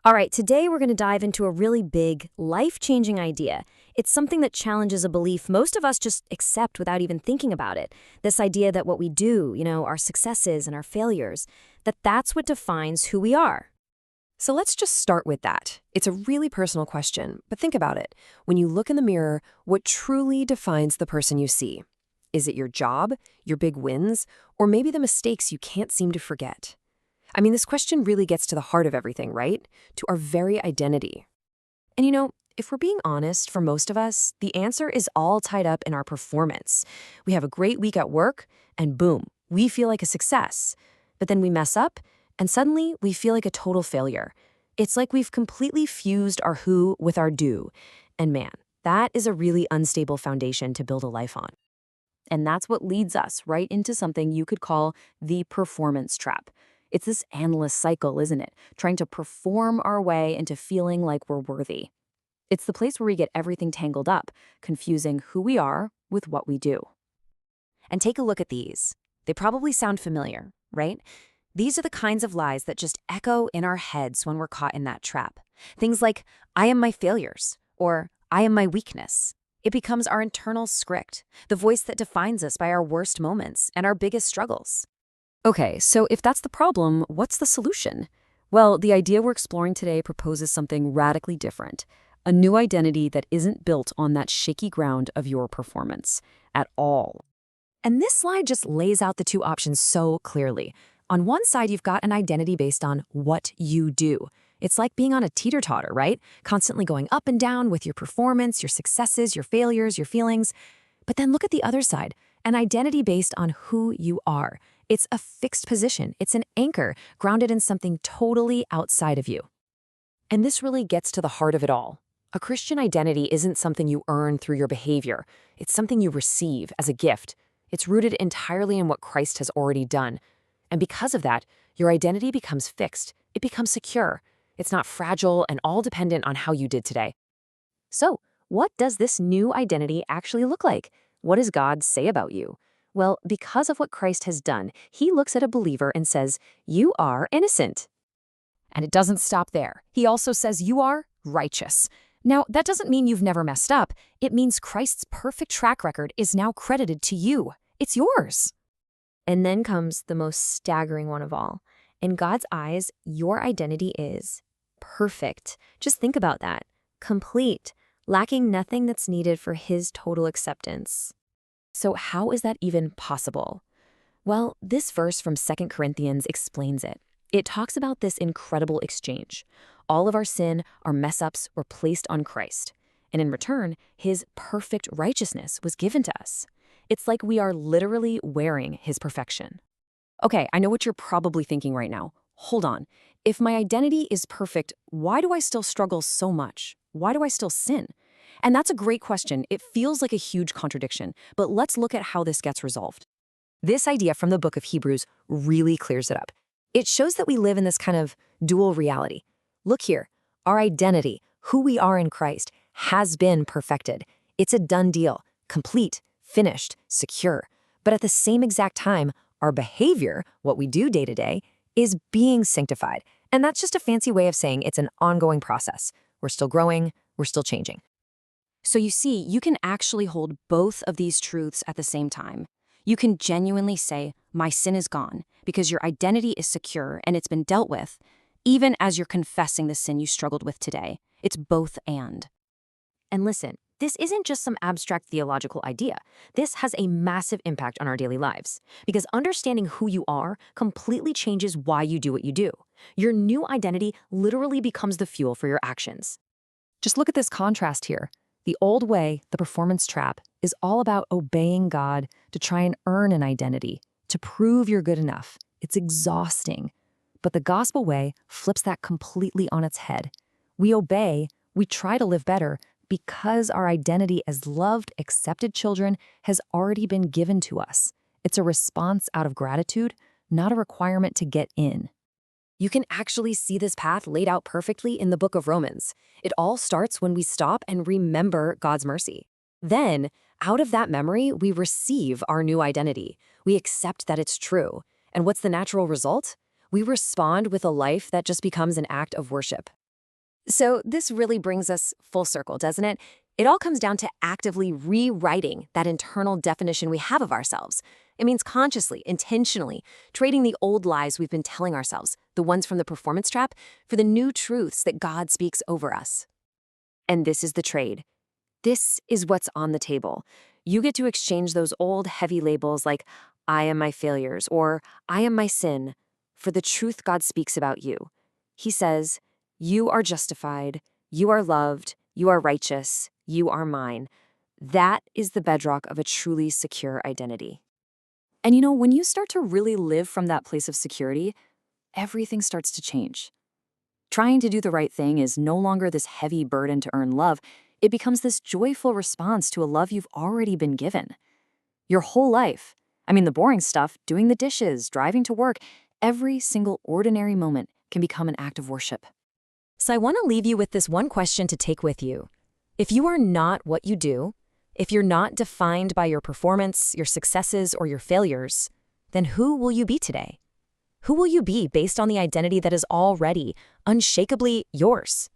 All right, today we're going to dive into a really big, life-changing idea. It's something that challenges a belief most of us just accept without even thinking about it. This idea that what we do, our successes and our failures, that's what defines who we are. So let's just start with that. It's a really personal question, but think about it. When you look in the mirror, what truly defines the person you see? Is it your job, your big wins, or maybe the mistakes you can't seem to forget? I mean, this question really gets to the heart of everything, right? To our very identity. And if we're being honest, for most of us, the answer is all tied up in our performance. We have a great week at work, and boom, we feel like a success. But then we mess up, and suddenly we feel like a total failure. It's like we've completely fused our who with our do. And man, that is a really unstable foundation to build a life on. And that's what leads us right into something you could call the performance trap. It's this endless cycle, isn't it? Trying to perform our way into feeling like we're worthy. It's the place where we get everything tangled up, confusing who we are with what we do. And take a look at these. They probably sound familiar, right? These are the kinds of lies that just echo in our heads when we're caught in that trap. Things like, I am my failures, or I am my weakness. It becomes our internal script, the voice that defines us by our worst moments and our biggest struggles. Okay, so if that's the problem, what's the solution? Well, the idea we're exploring today proposes something radically different. A new identity that isn't built on that shaky ground of your performance at all. And this slide just lays out the two options so clearly. On one side, you've got an identity based on what you do. It's like being on a teeter-totter, right? Constantly going up and down with your performance, your successes, your failures, your feelings. But then look at the other side, an identity based on who you are. It's a fixed position. It's an anchor grounded in something totally outside of you. And this really gets to the heart of it all. A Christian identity isn't something you earn through your behavior. It's something you receive as a gift. It's rooted entirely in what Christ has already done. And because of that, your identity becomes fixed. It becomes secure. It's not fragile and all dependent on how you did today. So, what does this new identity actually look like? What does God say about you? Well, because of what Christ has done, he looks at a believer and says, you are innocent. And it doesn't stop there. He also says you are righteous. Now, that doesn't mean you've never messed up. It means Christ's perfect track record is now credited to you. It's yours. And then comes the most staggering one of all. In God's eyes, your identity is perfect. Just think about that. Complete, lacking nothing that's needed for his total acceptance. So how is that even possible? Well, this verse from 2 Corinthians explains it. It talks about this incredible exchange. All of our sin, our mess-ups were placed on Christ. And in return, his perfect righteousness was given to us. It's like we are literally wearing his perfection. Okay, I know what you're probably thinking right now. Hold on. If my identity is perfect, why do I still struggle so much? Why do I still sin? And that's a great question. It feels like a huge contradiction, but let's look at how this gets resolved. This idea from the book of Hebrews really clears it up. It shows that we live in this kind of dual reality. Look here, our identity, who we are in Christ, has been perfected. It's a done deal, complete, finished, secure. But at the same exact time, our behavior, what we do day to day, is being sanctified. And that's just a fancy way of saying it's an ongoing process. We're still growing, we're still changing. So you see, you can actually hold both of these truths at the same time. You can genuinely say, my sin is gone, because your identity is secure and it's been dealt with, even as you're confessing the sin you struggled with today. It's both and. And listen, this isn't just some abstract theological idea. This has a massive impact on our daily lives, because understanding who you are completely changes why you do what you do. Your new identity literally becomes the fuel for your actions. Just look at this contrast here. The old way, the performance trap, is all about obeying God to try and earn an identity, to prove you're good enough. It's exhausting. But the gospel way flips that completely on its head. We obey, we try to live better, because our identity as loved, accepted children has already been given to us. It's a response out of gratitude, not a requirement to get in. You can actually see this path laid out perfectly in the book of Romans. It all starts when we stop and remember God's mercy. Then, out of that memory, we receive our new identity. We accept that it's true. And what's the natural result? We respond with a life that just becomes an act of worship. So this really brings us full circle, doesn't it? It all comes down to actively rewriting that internal definition we have of ourselves. It means consciously, intentionally, trading the old lies we've been telling ourselves, the ones from the performance trap, for the new truths that God speaks over us. And this is the trade. This is what's on the table. You get to exchange those old heavy labels like, I am my failures, or I am my sin, for the truth God speaks about you. He says, you are justified, you are loved, you are righteous, you are mine. That is the bedrock of a truly secure identity. And when you start to really live from that place of security, everything starts to change. Trying to do the right thing is no longer this heavy burden to earn love. It becomes this joyful response to a love you've already been given. Your whole life, the boring stuff, doing the dishes, driving to work, every single ordinary moment can become an act of worship. So I want to leave you with this one question to take with you. If you are not what you do, if you're not defined by your performance, your successes, or your failures, then who will you be today? Who will you be based on the identity that is already, unshakably yours?